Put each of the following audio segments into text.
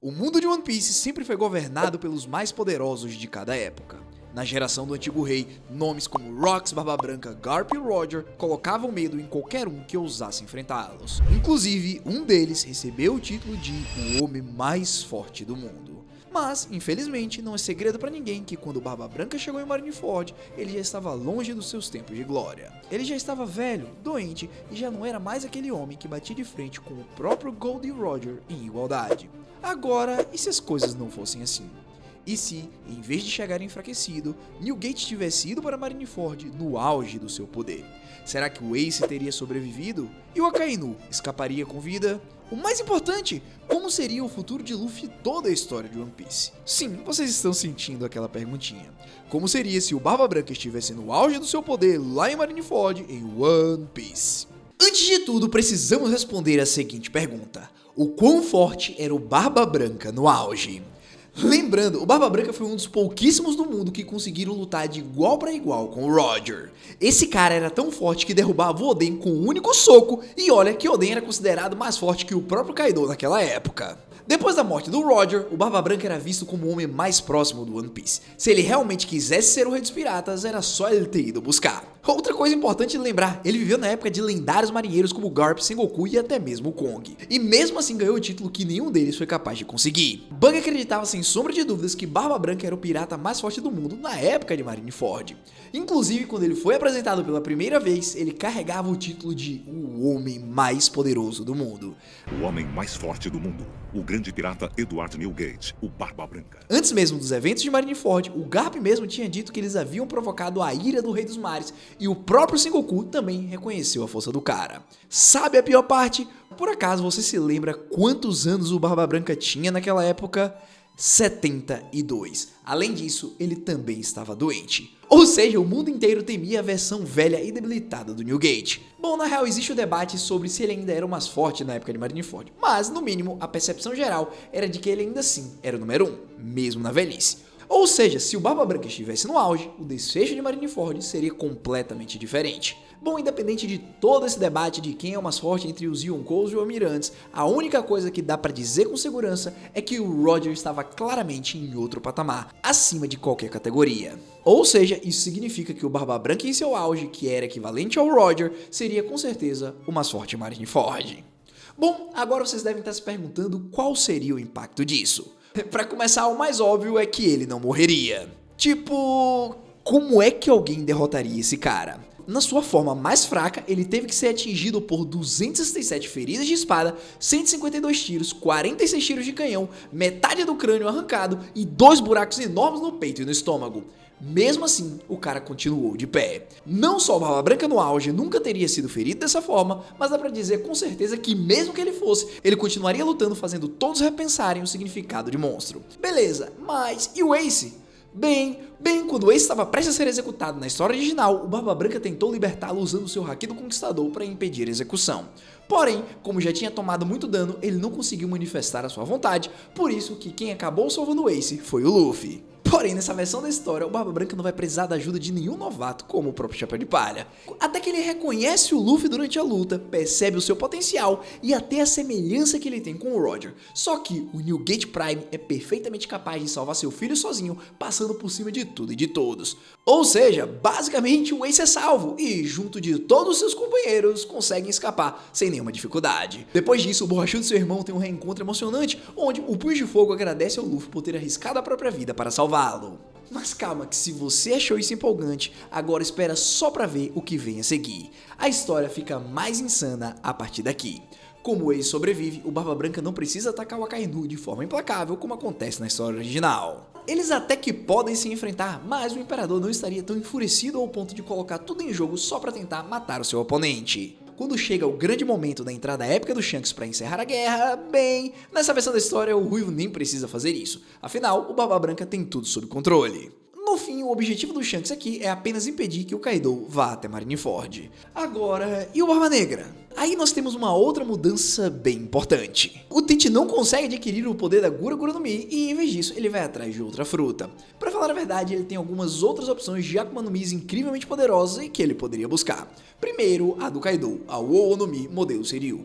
O mundo de One Piece sempre foi governado pelos mais poderosos de cada época. Na geração do antigo rei, nomes como Rox, Barba Branca, Garp e Roger colocavam medo em qualquer um que ousasse enfrentá-los. Inclusive, um deles recebeu o título de o homem mais forte do mundo. Mas, infelizmente, não é segredo pra ninguém que quando Barba Branca chegou em Marineford, ele já estava longe dos seus tempos de glória. Ele já estava velho, doente e já não era mais aquele homem que batia de frente com o próprio Goldie Roger em igualdade. Agora, e se as coisas não fossem assim? E se, em vez de chegar enfraquecido, Newgate tivesse ido para Marineford no auge do seu poder? Será que o Ace teria sobrevivido? E o Akainu escaparia com vida? O mais importante, como seria o futuro de Luffy e toda a história de One Piece? Sim, vocês estão sentindo aquela perguntinha. Como seria se o Barba Branca estivesse no auge do seu poder lá em Marineford em One Piece? Antes de tudo, precisamos responder a seguinte pergunta: o quão forte era o Barba Branca no auge? Lembrando, o Barba Branca foi um dos pouquíssimos do mundo que conseguiram lutar de igual para igual com o Roger. Esse cara era tão forte que derrubava o Oden com um único soco, e olha que Oden era considerado mais forte que o próprio Kaido naquela época. Depois da morte do Roger, o Barba Branca era visto como o homem mais próximo do One Piece. Se ele realmente quisesse ser o rei dos piratas, era só ele ter ido buscar. Outra coisa importante de lembrar, ele viveu na época de lendários marinheiros como Garp, Sengoku e até mesmo o Kong. E mesmo assim ganhou o título que nenhum deles foi capaz de conseguir. Bug acreditava sem sombra de dúvidas que Barba Branca era o pirata mais forte do mundo na época de Marineford. Inclusive, quando ele foi apresentado pela primeira vez, ele carregava o título de o homem mais poderoso do mundo. O homem mais forte do mundo, o grande pirata Edward Newgate, o Barba Branca. Antes mesmo dos eventos de Marineford, o Garp mesmo tinha dito que eles haviam provocado a ira do Rei dos Mares, e o próprio Sengoku também reconheceu a força do cara. Sabe a pior parte? Por acaso você se lembra quantos anos o Barba Branca tinha naquela época? 72. Além disso, ele também estava doente. Ou seja, o mundo inteiro temia a versão velha e debilitada do Newgate. Bom, na real existe o debate sobre se ele ainda era o mais forte na época de Marineford, mas no mínimo a percepção geral era de que ele ainda assim era o número 1, mesmo na velhice. Ou seja, se o Barba Branca estivesse no auge, o desfecho de Marineford seria completamente diferente. Bom, independente de todo esse debate de quem é o mais forte entre os Yonkous e os Almirantes, a única coisa que dá pra dizer com segurança é que o Roger estava claramente em outro patamar, acima de qualquer categoria. Ou seja, isso significa que o Barba Branca em seu auge, que era equivalente ao Roger, seria com certeza o mais forte em Marineford. Bom, agora vocês devem estar se perguntando qual seria o impacto disso. Pra começar, o mais óbvio é que ele não morreria. Tipo, como é que alguém derrotaria esse cara? Na sua forma mais fraca, ele teve que ser atingido por 267 feridas de espada, 152 tiros, 46 tiros de canhão, metade do crânio arrancado e 2 buracos enormes no peito e no estômago. Mesmo assim, o cara continuou de pé. Não só o Barba Branca no auge nunca teria sido ferido dessa forma, mas dá pra dizer com certeza que mesmo que ele fosse, ele continuaria lutando, fazendo todos repensarem o significado de monstro. Beleza, mas e o Ace? Bem, quando o Ace estava prestes a ser executado na história original, o Barba Branca tentou libertá-lo usando seu Haki do Conquistador para impedir a execução. Porém, como já tinha tomado muito dano, ele não conseguiu manifestar a sua vontade, por isso que quem acabou salvando o Ace foi o Luffy. Porém, nessa versão da história, o Barba Branca não vai precisar da ajuda de nenhum novato, como o próprio Chapéu de Palha. Até que ele reconhece o Luffy durante a luta, percebe o seu potencial e até a semelhança que ele tem com o Roger. Só que o Newgate Prime é perfeitamente capaz de salvar seu filho sozinho, passando por cima de tudo e de todos. Ou seja, basicamente o Ace é salvo e, junto de todos os seus companheiros, conseguem escapar sem nenhuma dificuldade. Depois disso, o borrachudo e seu irmão têm um reencontro emocionante, onde o Punho de Fogo agradece ao Luffy por ter arriscado a própria vida para salvá-lo. Mas calma que se você achou isso empolgante, agora espera só pra ver o que vem a seguir. A história fica mais insana a partir daqui. Como o Ace sobrevive, o Barba Branca não precisa atacar o Akainu de forma implacável como acontece na história original. Eles até que podem se enfrentar, mas o Imperador não estaria tão enfurecido ao ponto de colocar tudo em jogo só pra tentar matar o seu oponente. Quando chega o grande momento da entrada épica do Shanks para encerrar a guerra, bem, nessa versão da história o Ruivo nem precisa fazer isso, afinal o Barba Branca tem tudo sob controle. No fim, o objetivo do Shanks aqui é apenas impedir que o Kaido vá até Marineford. Agora, e o Barba Negra? Aí nós temos uma outra mudança bem importante. O Teach não consegue adquirir o poder da Gura Gura no Mi e em vez disso ele vai atrás de outra fruta. Pra falar a verdade, ele tem algumas outras opções de Akuma no Mis incrivelmente poderosas e que ele poderia buscar. Primeiro, a do Kaido, a Wo no Mi modelo Seiryu.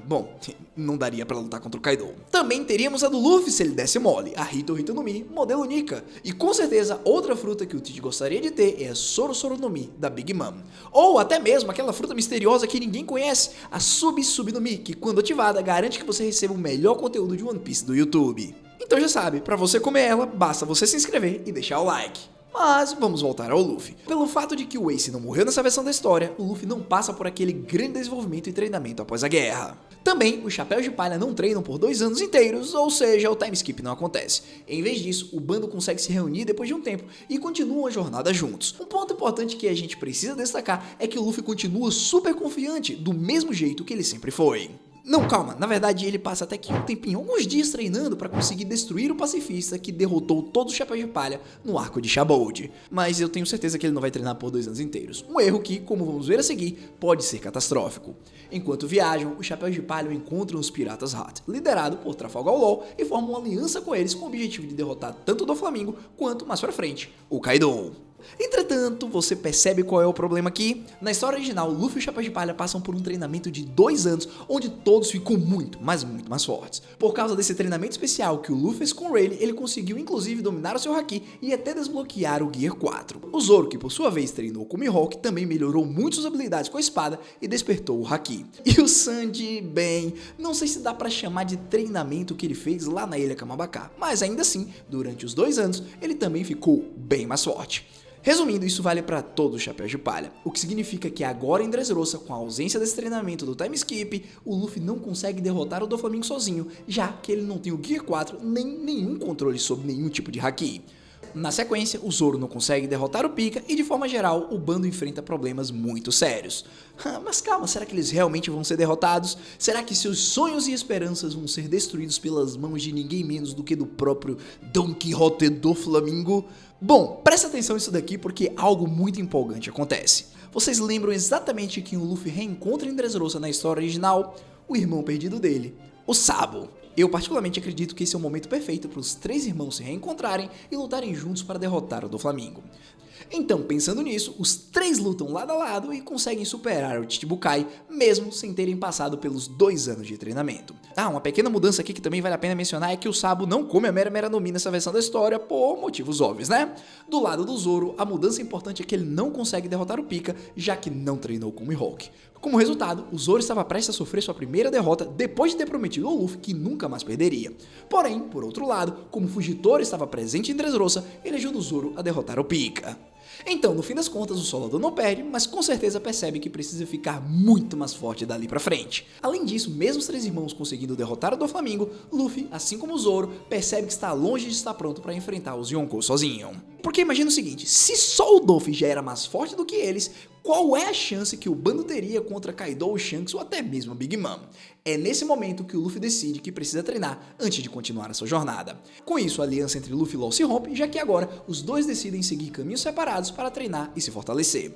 Bom, não daria pra lutar contra o Kaido. Também teríamos a do Luffy se ele desse mole, a Hito Hito no Mi modelo Nika. E com certeza outra fruta que o Teach gostaria de ter é a Soro Soro no Mi da Big Mom. Ou até mesmo aquela fruta misteriosa que ninguém conhece, a Sub Sub no Mi, que quando ativada garante que você receba o melhor conteúdo de One Piece do YouTube. Então já sabe, pra você comer ela, basta você se inscrever e deixar o like. Mas vamos voltar ao Luffy. Pelo fato de que o Ace não morreu nessa versão da história, o Luffy não passa por aquele grande desenvolvimento e treinamento após a guerra. Também, os Chapéus de Palha não treinam por 2 anos inteiros, ou seja, o time skip não acontece. Em vez disso, o bando consegue se reunir depois de um tempo e continuam a jornada juntos. Um ponto importante que a gente precisa destacar é que o Luffy continua super confiante, do mesmo jeito que ele sempre foi. Não, calma, na verdade ele passa até que um tempinho, alguns dias treinando para conseguir destruir o pacifista que derrotou todos os Chapéus de Palha no arco de Shabold. Mas eu tenho certeza que ele não vai treinar por 2 anos inteiros, um erro que, como vamos ver a seguir, pode ser catastrófico. Enquanto viajam, os Chapéus de Palha encontram os Piratas Hat, liderado por Trafalgar Law, e formam uma aliança com eles com o objetivo de derrotar tanto o Doflamingo quanto, mais pra frente, o Kaido. Entretanto, você percebe qual é o problema aqui? Na história original, Luffy e o Chapéu de Palha passam por um treinamento de 2 anos, onde todos ficam muito, mas muito mais fortes. Por causa desse treinamento especial que o Luffy fez com o Rayleigh, ele conseguiu inclusive dominar o seu Haki e até desbloquear o Gear 4. O Zoro, que por sua vez treinou com o Mihawk, também melhorou muito suas habilidades com a espada e despertou o Haki. E o Sanji, bem, não sei se dá pra chamar de treinamento que ele fez lá na Ilha Kamabaka, mas ainda assim, durante os 2 anos, ele também ficou bem mais forte. Resumindo, isso vale para todos os Chapéus de Palha, o que significa que agora em Dressrosa, com a ausência desse treinamento do time skip, o Luffy não consegue derrotar o Doflamingo sozinho, já que ele não tem o Gear 4 nem nenhum controle sobre nenhum tipo de Haki. Na sequência, o Zoro não consegue derrotar o Pika e de forma geral, o bando enfrenta problemas muito sérios. Mas calma, será que eles realmente vão ser derrotados? Será que seus sonhos e esperanças vão ser destruídos pelas mãos de ninguém menos do que do próprio Don Quixote do Flamingo? Bom, presta atenção nisso daqui porque algo muito empolgante acontece. Vocês lembram exatamente quem o Luffy reencontra em Dressrosa na história original? O irmão perdido dele, o Sabo. Eu particularmente acredito que esse é o momento perfeito para os 3 irmãos se reencontrarem e lutarem juntos para derrotar o Doflamingo. Então, pensando nisso, os 3 lutam lado a lado e conseguem superar o Chichibukai, mesmo sem terem passado pelos 2 anos de treinamento. Uma pequena mudança aqui que também vale a pena mencionar é que o Sabo não come a Mera Mera no Mi nessa versão da história por motivos óbvios, né? Do lado do Zoro, a mudança importante é que ele não consegue derrotar o Pika, já que não treinou com o Mihawk. Como resultado, o Zoro estava prestes a sofrer sua primeira derrota depois de ter prometido ao Luffy que nunca mais perderia. Porém, por outro lado, como o Fugitora estava presente em Dressrosa, ele ajuda o Zoro a derrotar o Pika. Então, no fim das contas, o Solador não perde, mas com certeza percebe que precisa ficar muito mais forte dali pra frente. Além disso, mesmo os 3 irmãos conseguindo derrotar o Doflamingo, Luffy, assim como o Zoro, percebe que está longe de estar pronto para enfrentar os Yonkou sozinho. Porque imagina o seguinte, se só o Luffy já era mais forte do que eles, qual é a chance que o bando teria contra Kaido ou Shanks ou até mesmo a Big Mom? É nesse momento que o Luffy decide que precisa treinar antes de continuar a sua jornada. Com isso, a aliança entre Luffy e Law se rompe, já que agora os dois decidem seguir caminhos separados para treinar e se fortalecer.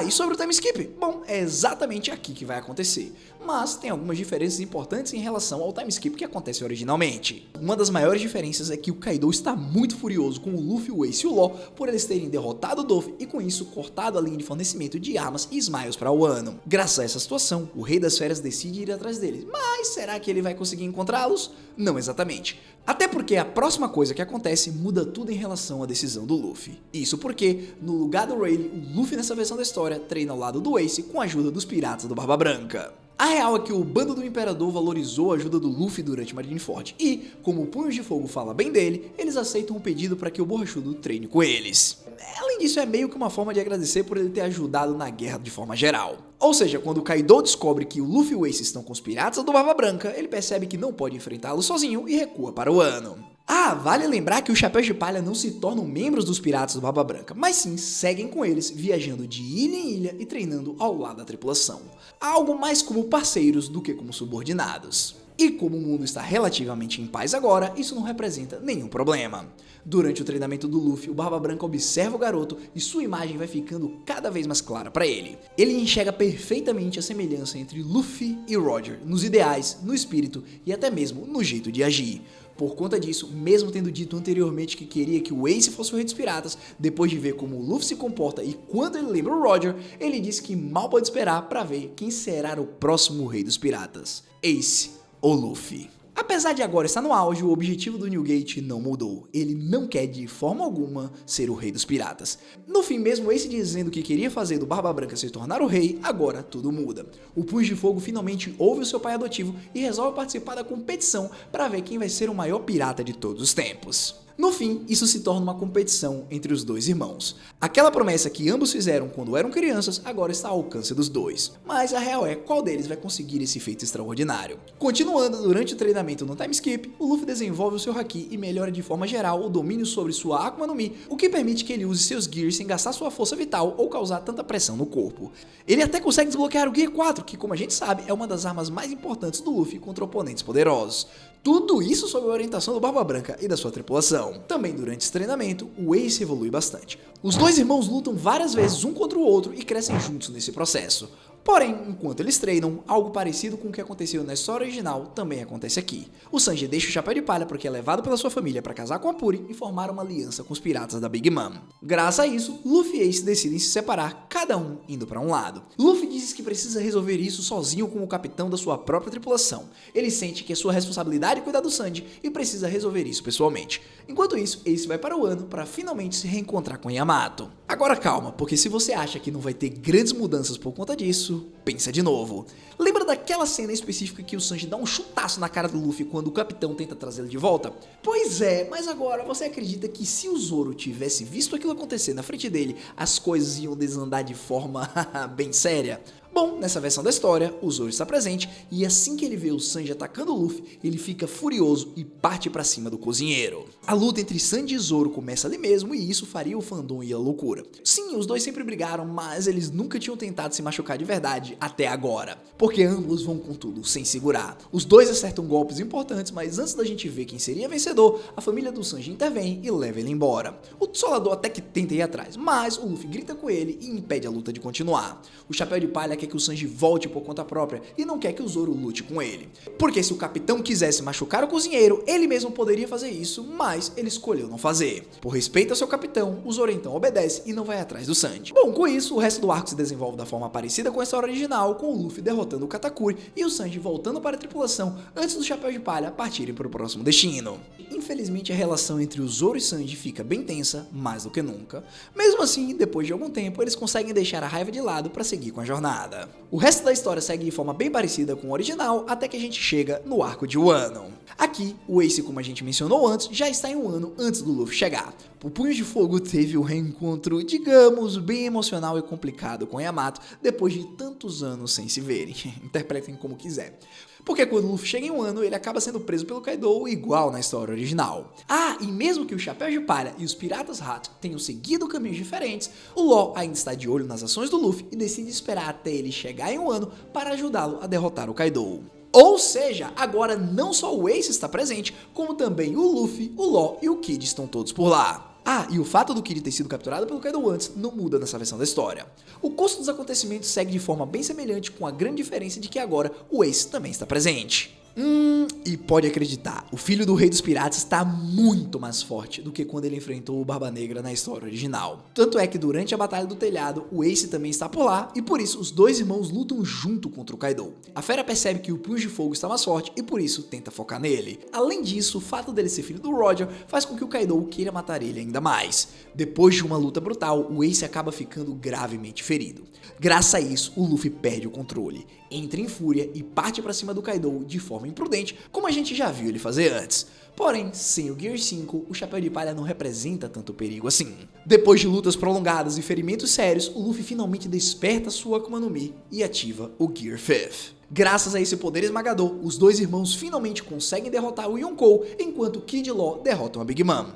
E sobre o time skip? Bom, é exatamente aqui que vai acontecer. Mas tem algumas diferenças importantes em relação ao time skip que acontece originalmente. Uma das maiores diferenças é que o Kaido está muito furioso com o Luffy, o Ace e o Law por eles terem derrotado o Doff e com isso cortado a linha de fornecimento de armas e Smiles para o ano. Graças a essa situação, o Rei das Feras decide ir atrás deles, mas será que ele vai conseguir encontrá-los? Não exatamente. Até porque a próxima coisa que acontece muda tudo em relação à decisão do Luffy. Isso porque, no lugar do Rayleigh, o Luffy nessa versão da história treina ao lado do Ace com a ajuda dos piratas do Barba Branca. A real é que o bando do Imperador valorizou a ajuda do Luffy durante Marineford e, como o Punhos de Fogo fala bem dele, eles aceitam o pedido para que o Borrachudo treine com eles. Além disso, é meio que uma forma de agradecer por ele ter ajudado na guerra de forma geral. Ou seja, quando o Kaido descobre que o Luffy e o Ace estão com os piratas do Barba Branca, ele percebe que não pode enfrentá-los sozinho e recua para o ano. Vale lembrar que os Chapéus de Palha não se tornam membros dos piratas do Barba Branca, mas sim seguem com eles, viajando de ilha em ilha e treinando ao lado da tripulação. Algo mais como parceiros do que como subordinados. E como o mundo está relativamente em paz agora, isso não representa nenhum problema. Durante o treinamento do Luffy, o Barba Branca observa o garoto e sua imagem vai ficando cada vez mais clara para ele. Ele enxerga perfeitamente a semelhança entre Luffy e Roger, nos ideais, no espírito e até mesmo no jeito de agir. Por conta disso, mesmo tendo dito anteriormente que queria que o Ace fosse o Rei dos Piratas, depois de ver como o Luffy se comporta e quando ele lembra o Roger, ele disse que mal pode esperar para ver quem será o próximo Rei dos Piratas, Ace ou Luffy. Apesar de agora estar no auge, o objetivo do Newgate não mudou. Ele não quer de forma alguma ser o Rei dos Piratas. No fim, mesmo Ace dizendo que queria fazer do Barba Branca se tornar o rei, agora tudo muda. O Punho de Fogo finalmente ouve o seu pai adotivo e resolve participar da competição para ver quem vai ser o maior pirata de todos os tempos. No fim, isso se torna uma competição entre os dois irmãos. Aquela promessa que ambos fizeram quando eram crianças agora está ao alcance dos dois. Mas a real é qual deles vai conseguir esse feito extraordinário. Continuando, durante o treinamento no time skip, o Luffy desenvolve o seu haki e melhora de forma geral o domínio sobre sua Akuma no Mi, o que permite que ele use seus gears sem gastar sua força vital ou causar tanta pressão no corpo. Ele até consegue desbloquear o Gear 4, que como a gente sabe é uma das armas mais importantes do Luffy contra oponentes poderosos. Tudo isso sob a orientação do Barba Branca e da sua tripulação. Também durante esse treinamento, o Ace evolui bastante. Os dois irmãos lutam várias vezes um contra o outro e crescem juntos nesse processo. Porém, enquanto eles treinam, algo parecido com o que aconteceu na história original também acontece aqui. O Sanji deixa o Chapéu de Palha porque é levado pela sua família para casar com a Puri e formar uma aliança com os piratas da Big Mom. Graças a isso, Luffy e Ace decidem se separar, cada um indo para um lado. Luffy diz que precisa resolver isso sozinho com o capitão da sua própria tripulação. Ele sente que é sua responsabilidade cuidar do Sanji e precisa resolver isso pessoalmente. Enquanto isso, Ace vai para o Wano para finalmente se reencontrar com Yamato. Agora calma, porque se você acha que não vai ter grandes mudanças por conta disso, pensa de novo. Lembra daquela cena específica que o Sanji dá um chutaço na cara do Luffy quando o capitão tenta trazê-lo de volta? Pois é, mas agora você acredita que se o Zoro tivesse visto aquilo acontecer na frente dele, as coisas iam desandar de forma bem séria? Bom, nessa versão da história, o Zoro está presente e assim que ele vê o Sanji atacando o Luffy, ele fica furioso e parte para cima do cozinheiro. A luta entre Sanji e Zoro começa ali mesmo e isso faria o fandom ir à loucura. Sim, os dois sempre brigaram, mas eles nunca tinham tentado se machucar de verdade até agora, porque ambos vão com tudo, sem segurar. Os dois acertam golpes importantes, mas antes da gente ver quem seria vencedor, a família do Sanji intervém e leva ele embora. O Solador até que tenta ir atrás, mas o Luffy grita com ele e impede a luta de continuar. O Chapéu de Palha quer que o Sanji volte por conta própria e não quer que o Zoro lute com ele. Porque se o capitão quisesse machucar o cozinheiro, ele mesmo poderia fazer isso, mas ele escolheu não fazer. Por respeito ao seu capitão, o Zoro então obedece e não vai atrás do Sanji. Bom, com isso, o resto do arco se desenvolve da forma parecida com a história original, com o Luffy derrotando o Katakuri e o Sanji voltando para a tripulação antes do Chapéu de Palha partirem para o próximo destino. Infelizmente, a relação entre o Zoro e Sanji fica bem tensa, mais do que nunca. Mesmo assim, depois de algum tempo, eles conseguem deixar a raiva de lado para seguir com a jornada. O resto da história segue de forma bem parecida com o original, até que a gente chega no arco de Wano. Aqui, o Ace, como a gente mencionou antes, já está em Wano antes do Luffy chegar. O Punho de Fogo teve um reencontro, digamos, bem emocional e complicado com Yamato, depois de tantos anos sem se verem. Interpretem como quiser. Porque quando o Luffy chega em Wano, ele acaba sendo preso pelo Kaido igual na história original. Ah, e mesmo que o Chapéu de Palha e os Piratas Hat tenham seguido caminhos diferentes, o Law ainda está de olho nas ações do Luffy e decide esperar até ele chegar em Wano para ajudá-lo a derrotar o Kaido. Ou seja, agora não só o Ace está presente, como também o Luffy, o Law e o Kid estão todos por lá. Ah, e o fato do Kid ter sido capturado pelo Kaido antes não muda nessa versão da história. O curso dos acontecimentos segue de forma bem semelhante, com a grande diferença de que agora o Ace também está presente. E pode acreditar, o filho do Rei dos Piratas está muito mais forte do que quando ele enfrentou o Barba Negra na história original. Tanto é que durante a Batalha do Telhado, o Ace também está por lá e por isso os dois irmãos lutam junto contra o Kaido. A fera percebe que o Punho de Fogo está mais forte e por isso tenta focar nele. Além disso, o fato dele ser filho do Roger faz com que o Kaido queira matar ele ainda mais. Depois de uma luta brutal, o Ace acaba ficando gravemente ferido. Graças a isso, o Luffy perde o controle, entra em fúria e parte para cima do Kaido de forma imprudente, como a gente já viu ele fazer antes. Porém, sem o Gear 5, o Chapéu de Palha não representa tanto perigo assim. Depois de lutas prolongadas e ferimentos sérios, o Luffy finalmente desperta sua Akuma no Mi e ativa o Gear 5. Graças a esse poder esmagador, os dois irmãos finalmente conseguem derrotar o Yonkou, enquanto Kid e Law derrotam a Big Mom.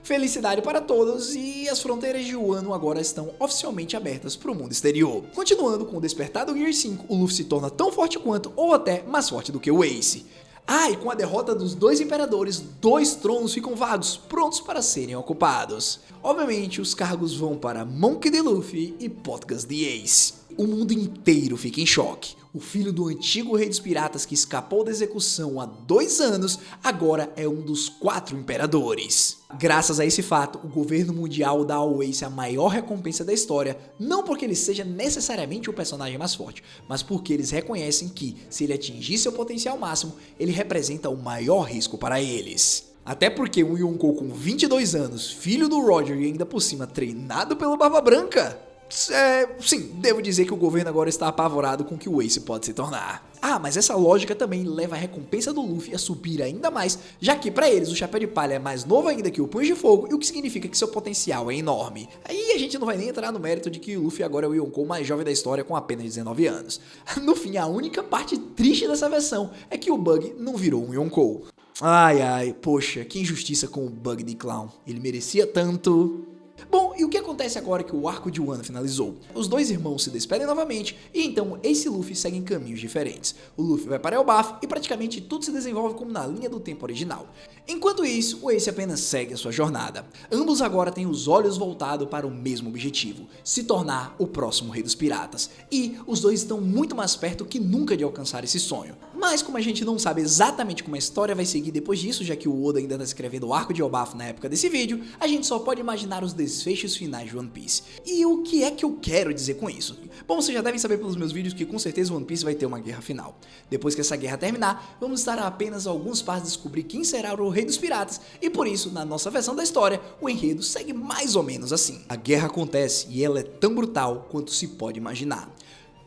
Felicidade para todos e as fronteiras de Wano agora estão oficialmente abertas para o mundo exterior. Continuando com o despertar do Gear 5, o Luffy se torna tão forte quanto ou até mais forte do que o Ace. Ah, e com a derrota dos dois imperadores, 2 tronos ficam vagos, prontos para serem ocupados. Obviamente, os cargos vão para Monkey D. Luffy e Potgas the Ace. O mundo inteiro fica em choque. O filho do antigo rei dos piratas que escapou da execução há 2 anos, agora é um dos 4 imperadores. Graças a esse fato, o governo mundial dá ao Ace a maior recompensa da história, não porque ele seja necessariamente o personagem mais forte, mas porque eles reconhecem que, se ele atingir seu potencial máximo, ele representa o maior risco para eles. Até porque um Yonkou com 22 anos, filho do Roger e ainda por cima treinado pelo Barba Branca... sim, devo dizer que o governo agora está apavorado com o que o Ace pode se tornar. Ah, mas essa lógica também leva a recompensa do Luffy a subir ainda mais, já que pra eles o Chapéu de Palha é mais novo ainda que o Punho de Fogo, e o que significa que seu potencial é enorme. Aí a gente não vai nem entrar no mérito de que o Luffy agora é o Yonkou mais jovem da história com apenas 19 anos. No fim, a única parte triste dessa versão é que o Bug não virou um Yonkou. Ai, poxa, que injustiça com o Bug de Clown. Ele merecia tanto... Bom, e o que acontece agora que o arco de Wano finalizou? Os dois irmãos se despedem novamente e então Ace e Luffy seguem caminhos diferentes. O Luffy vai para Elbaf e praticamente tudo se desenvolve como na linha do tempo original. Enquanto isso, o Ace apenas segue a sua jornada. Ambos agora têm os olhos voltados para o mesmo objetivo, se tornar o próximo rei dos piratas. E os dois estão muito mais perto que nunca de alcançar esse sonho. Mas como a gente não sabe exatamente como a história vai seguir depois disso, já que o Oda ainda está escrevendo o arco de Elbaf na época desse vídeo, a gente só pode imaginar os desfechos finais de One Piece. E o que é que eu quero dizer com isso? Bom, vocês já devem saber pelos meus vídeos que com certeza One Piece vai ter uma guerra final. Depois que essa guerra terminar, vamos estar a apenas alguns passos de descobrir quem será o rei dos piratas, e por isso, na nossa versão da história, o enredo segue mais ou menos assim. A guerra acontece e ela é tão brutal quanto se pode imaginar.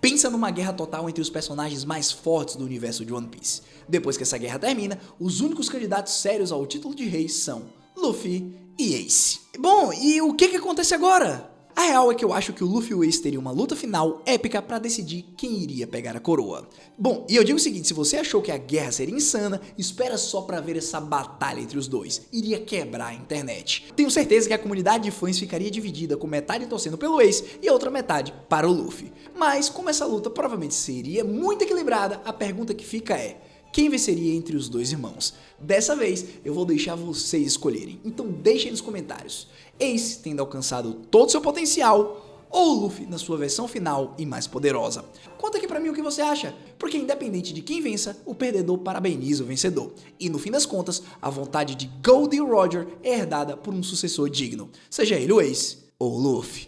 Pensa numa guerra total entre os personagens mais fortes do universo de One Piece. Depois que essa guerra termina, os únicos candidatos sérios ao título de rei são Luffy e Ace. Bom, e o que acontece agora? A real é que eu acho que o Luffy e o Ace teriam uma luta final épica pra decidir quem iria pegar a coroa. Bom, e eu digo o seguinte, se você achou que a guerra seria insana, espera só pra ver essa batalha entre os dois. Iria quebrar a internet. Tenho certeza que a comunidade de fãs ficaria dividida, com metade torcendo pelo Ace e a outra metade para o Luffy. Mas como essa luta provavelmente seria muito equilibrada, a pergunta que fica é: quem venceria entre os dois irmãos? Dessa vez eu vou deixar vocês escolherem, então deixem nos comentários. Ace tendo alcançado todo o seu potencial ou Luffy na sua versão final e mais poderosa? Conta aqui pra mim o que você acha, porque independente de quem vença, o perdedor parabeniza o vencedor. E no fim das contas, a vontade de Goldie Roger é herdada por um sucessor digno, seja ele o Ace ou o Luffy.